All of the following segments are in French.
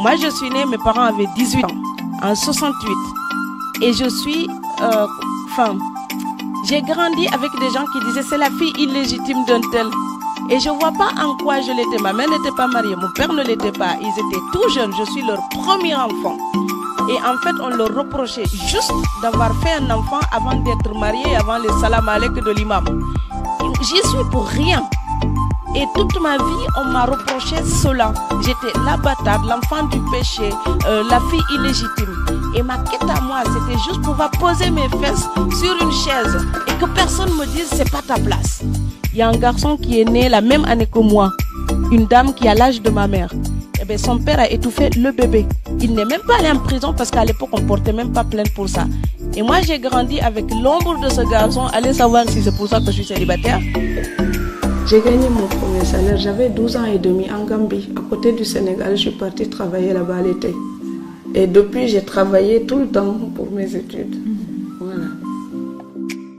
Moi, je suis née, mes parents avaient 18 ans, en 68. Et je suis femme. J'ai grandi avec des gens qui disaient c'est la fille illégitime d'un tel. Et je ne vois pas en quoi je l'étais. Ma mère n'était pas mariée, mon père ne l'était pas. Ils étaient tout jeunes, je suis leur premier enfant. Et en fait, on leur reprochait juste d'avoir fait un enfant avant d'être marié, avant le salam alek de l'imam. J'y suis pour rien. Et toute ma vie, on m'a reproché cela. J'étais la bâtarde, l'enfant du péché, la fille illégitime. Et ma quête à moi, c'était juste pouvoir poser mes fesses sur une chaise et que personne me dise c'est pas ta place. Il y a un garçon qui est né la même année que moi, une dame qui a l'âge de ma mère. Eh bien, son père a étouffé le bébé. Il n'est même pas allé en prison parce qu'à l'époque, on ne portait même pas plainte pour ça. Et moi, j'ai grandi avec l'ombre de ce garçon. Allez savoir si c'est pour ça que je suis célibataire. J'ai gagné mon premier salaire, j'avais 12 ans et demi en Gambie. À côté du Sénégal, je suis partie travailler là-bas à l'été. Et depuis, j'ai travaillé tout le temps pour mes études. Voilà.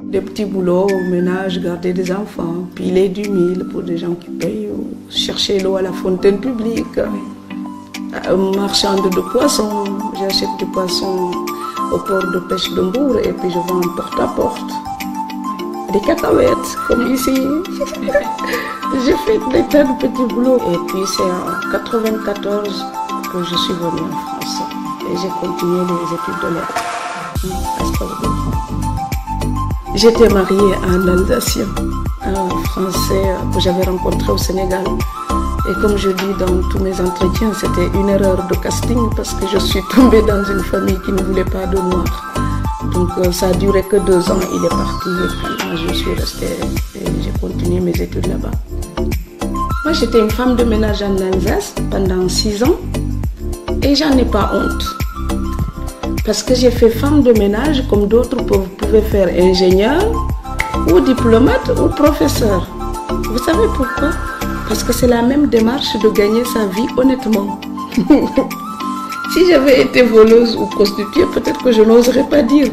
Des petits boulots, ménage, garder des enfants, piler du mil pour des gens qui payent, chercher l'eau à la fontaine publique, marchande de poissons. J'achète des poissons au port de pêche de Mbour et puis je vends porte à porte. Des cacahuètes, comme ici. J'ai fait des tas de petits boulots. Et puis c'est en 1994 que je suis venue en France. Et j'ai continué les études de lettres. J'étais mariée à un Alsacien, un Français que j'avais rencontré au Sénégal. Et comme je dis dans tous mes entretiens, c'était une erreur de casting parce que je suis tombée dans une famille qui ne voulait pas de noirs. Donc ça a duré que 2 ans, il est parti et puis moi je suis restée et j'ai continué mes études là-bas. Moi j'étais une femme de ménage en Alsace pendant 6 ans et j'en ai pas honte. Parce que j'ai fait femme de ménage comme d'autres pouvaient faire ingénieur ou diplomate ou professeur. Vous savez pourquoi? Parce que c'est la même démarche de gagner sa vie honnêtement. Si j'avais été voleuse ou prostituée, peut-être que je n'oserais pas dire.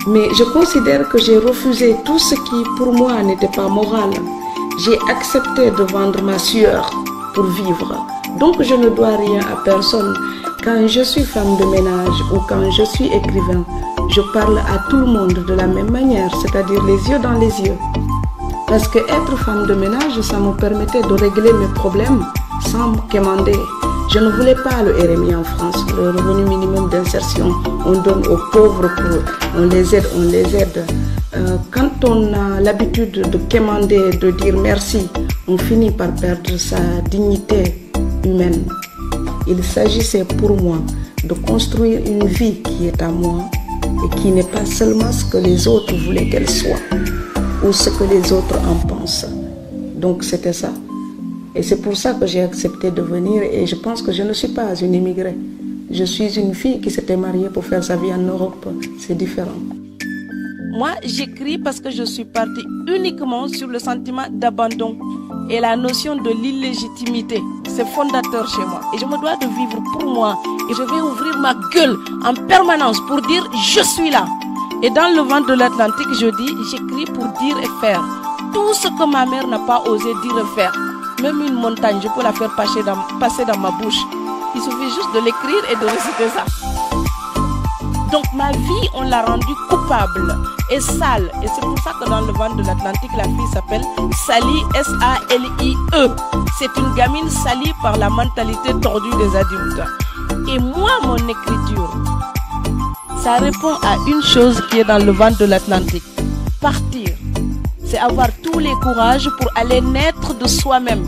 Mais je considère que j'ai refusé tout ce qui, pour moi, n'était pas moral. J'ai accepté de vendre ma sueur pour vivre. Donc je ne dois rien à personne. Quand je suis femme de ménage ou quand je suis écrivain, je parle à tout le monde de la même manière, c'est-à-dire les yeux dans les yeux. Parce que être femme de ménage, ça me permettait de régler mes problèmes sans me quémander. Je ne voulais pas le RMI en France, le revenu minimum d'insertion. On donne aux pauvres, on les aide. Quand on a l'habitude de quémander, de dire merci, on finit par perdre sa dignité humaine. Il s'agissait pour moi de construire une vie qui est à moi et qui n'est pas seulement ce que les autres voulaient qu'elle soit ou ce que les autres en pensent. Donc c'était ça. Et c'est pour ça que j'ai accepté de venir et je pense que je ne suis pas une immigrée. Je suis une fille qui s'était mariée pour faire sa vie en Europe. C'est différent. Moi, j'écris parce que je suis partie uniquement sur le sentiment d'abandon et la notion de l'illégitimité. C'est fondateur chez moi. Et je me dois de vivre pour moi. Et je vais ouvrir ma gueule en permanence pour dire « je suis là ». Et dans le vent de l'Atlantique, je dis « j'écris pour dire et faire ». Tout ce que ma mère n'a pas osé dire et faire. Même une montagne, je peux la faire passer dans ma bouche. Il suffit juste de l'écrire et de réciter ça. Donc ma vie, on l'a rendue coupable et sale. Et c'est pour ça que dans le vent de l'Atlantique, la fille s'appelle Sally, S-A-L-I-E. C'est une gamine salie par la mentalité tordue des adultes. Et moi, mon écriture, ça répond à une chose qui est dans le vent de l'Atlantique. Partir. C'est avoir tous les courages pour aller naître de soi-même.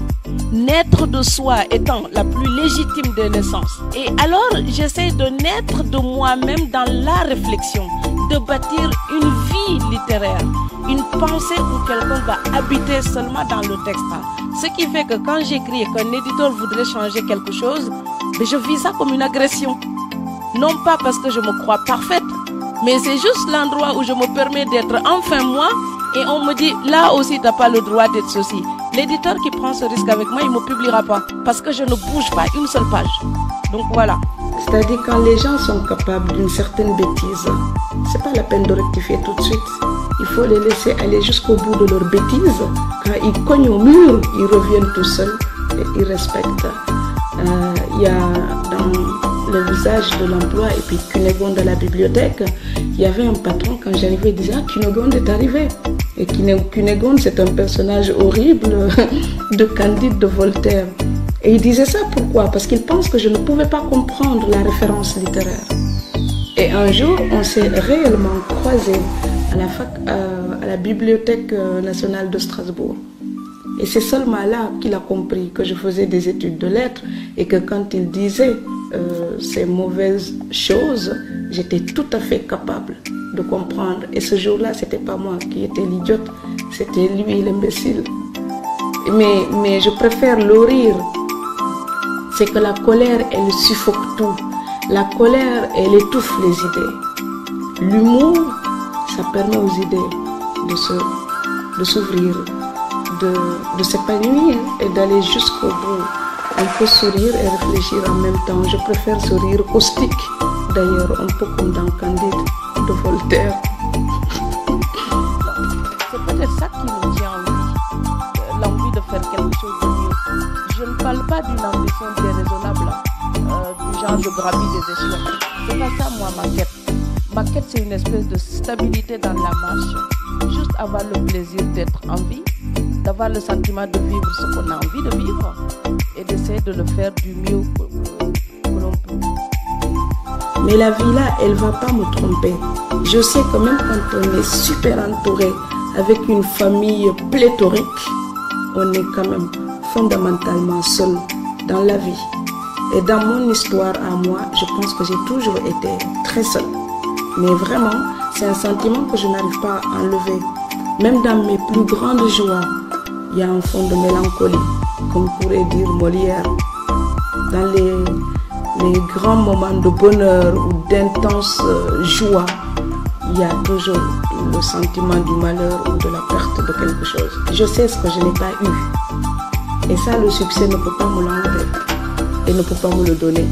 Naître de soi étant la plus légitime des naissances. Et alors, j'essaie de naître de moi-même dans la réflexion, de bâtir une vie littéraire, une pensée où quelqu'un va habiter seulement dans le texte. Ce qui fait que quand j'écris et qu'un éditeur voudrait changer quelque chose, je vis ça comme une agression. Non pas parce que je me crois parfaite, mais c'est juste l'endroit où je me permets d'être enfin moi. Et on me dit, là aussi, tu n'as pas le droit d'être ceci. L'éditeur qui prend ce risque avec moi, il ne me publiera pas. Parce que je ne bouge pas une seule page. Donc voilà. C'est-à-dire quand les gens sont capables d'une certaine bêtise, ce n'est pas la peine de rectifier tout de suite. Il faut les laisser aller jusqu'au bout de leur bêtise. Quand ils cognent au mur, ils reviennent tout seuls et ils respectent. Il y a dans le visage de l'emploi et puis Cunégonde à la bibliothèque, il y avait un patron, quand j'arrivais, il disait « Ah, Cunégonde est arrivé !» Et Cunégonde, c'est un personnage horrible de Candide de Voltaire. Et il disait ça pourquoi? Parce qu'il pense que je ne pouvais pas comprendre la référence littéraire. Et un jour, on s'est réellement croisés à la Bibliothèque nationale de Strasbourg. Et c'est seulement là qu'il a compris que je faisais des études de lettres et que quand il disait ces mauvaises choses, j'étais tout à fait capable de comprendre. Et ce jour-là, c'était pas moi qui étais l'idiote, c'était lui l'imbécile. Mais je préfère le rire. C'est que la colère, elle suffoque tout. La colère, elle étouffe les idées. L'humour, ça permet aux idées de s'ouvrir, de s'épanouir et d'aller jusqu'au bout. On peut sourire et réfléchir en même temps. Je préfère sourire caustique, d'ailleurs, un peu comme dans Candide de Voltaire. C'est peut-être ça qui nous tient en vie, l'envie de faire quelque chose de mieux. Je ne parle pas d'une ambition déraisonnable, du genre je gravis des échelons. C'est pas ça, moi, ma quête. Ma quête, c'est une espèce de stabilité dans la marche. Juste avoir le plaisir d'être en vie, d'avoir le sentiment de vivre ce qu'on a envie de vivre et d'essayer de le faire du mieux que l'on peut. Mais la vie là, elle va pas me tromper. Je sais que même quand on est super entouré, avec une famille pléthorique, on est quand même fondamentalement seul dans la vie. Et dans mon histoire à moi, je pense que j'ai toujours été très seule. Mais vraiment, c'est un sentiment que je n'arrive pas à enlever. Même dans mes plus grandes joies, il y a un fond de mélancolie, comme pourrait dire Molière. Dans les grands moments de bonheur ou d'intense joie, il y a toujours le sentiment du malheur ou de la perte de quelque chose. Je sais ce que je n'ai pas eu. Et ça, le succès ne peut pas me l'enlever et ne peut pas me le donner.